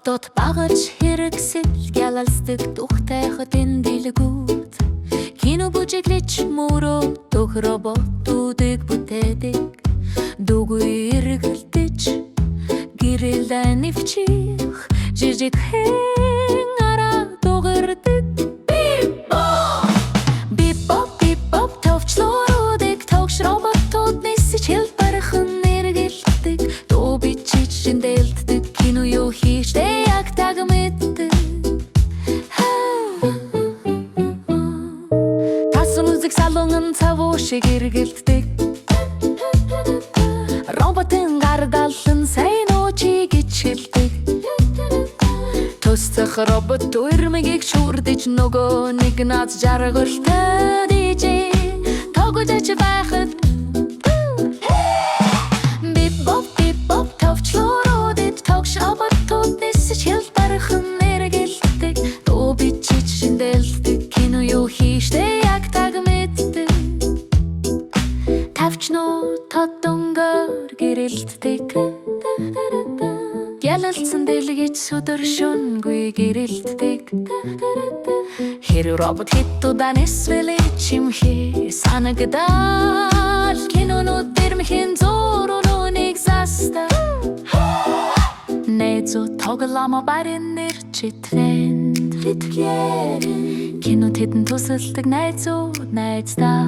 Дот багаж хэрэгсэл гялалсдаг тухтайхад энэ дэлгүүд кино бүжиглэж мөрөө дөх роботуудыг бүтээдэг дугуй эргэлдэж гэрэлдэ нэвчих жижиг хэн араа дугэрдэг бибоп товчлууруудыг тогш роботууд нисэж хэл бархан эргэлдэг дуу бичиж шиндэлддэг кино юу хийжтэй яг таг мэддэг тасан үзэг салуун цавуу шиг эргэлддэг роботын гаргалан сайн уучиг ичгэлдэг төсцөх робот үрмэгийг шүрдэж нөгөө нэг наз жаргалтай DJ тогож ач байхад бибоп товчлууруудыг тогш роботууд нисэж хэл бархан эргэлддэг дуу бичиж шиндэлдэг кино юу хийжтэй яг таг мэддэг тавчнууд тодонгоор гэрэлтдэг гялалцсан дэлгэж өдөр шөнөгүй гэрэлтдэг хэрэг робот хитудаа нисвэлэ чимхи санагдал кинонууд дэрмхэн зуруунийг застаа Найзуу тоглоом барин нэрчи тренд кино тэдэн тусалдаг найздаа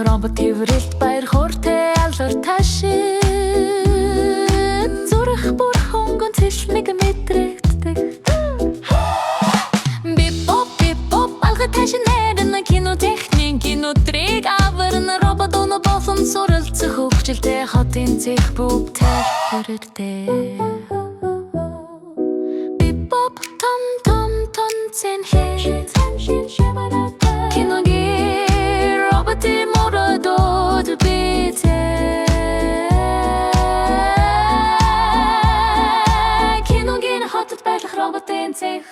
робот хэврэлт баяр хөөртэй алдар ташин зүрх бүр хөнгөн цэшлэг мэдрэгддэг бибоп алга ташин нэрэн кино техник кинотрик аварна робот оно болсон суралцах хөгжилтэй хотын цэх бүгдээр хүрэртэй бибоп том тонцэн хит киногийн роботын мородод битээ киногийн хотод байх роботын цэх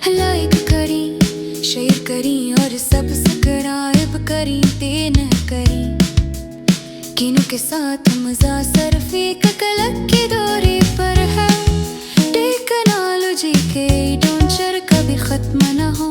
लाइक करी शेयर करी और सब्सक्राइब करी देन करी किनो के साथ मजा सर्फिक कलक की दौरे पर है टेक्नोलॉजी के एडवेंचर कभी खत्म न हो